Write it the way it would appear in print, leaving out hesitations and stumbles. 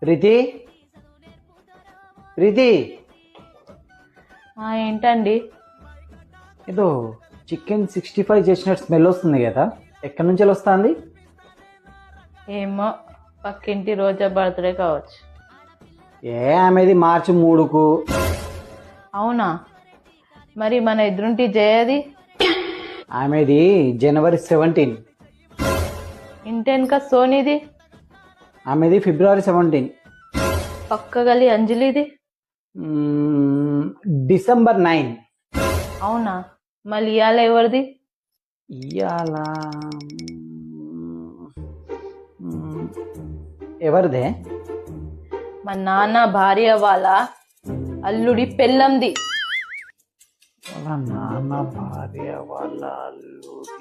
ప్రీతి ప్రీతి ఏంటండి? ఏదో చికెన్ 65 చేసినట్టు స్మెల్ వస్తుంది కదా, ఎక్కడి నుంచి వస్తుంది? ఏమో, పక్కింటి రోజా బర్త్డే కావచ్చు. ఆమెది మార్చి 3కు. అవునా? మరి మన ఎదురుంటి జయది? ఆమెది జనవరి 17. ఇంటెనక సోనిది? ఆమెది ఫిబ్రవరి 17. పక్క గలి అంజలిది? డిసెంబర్ 9. అవునా? మళ్ళీ ఇవాళ ఎవరిది? ఇవాళ ఎవరిదే? మా నాన్న భార్య వాళ్ళ అల్లుడి పెళ్ళంది. వాళ్ళ నాన్న భార్య వాళ్ళ అల్లుడి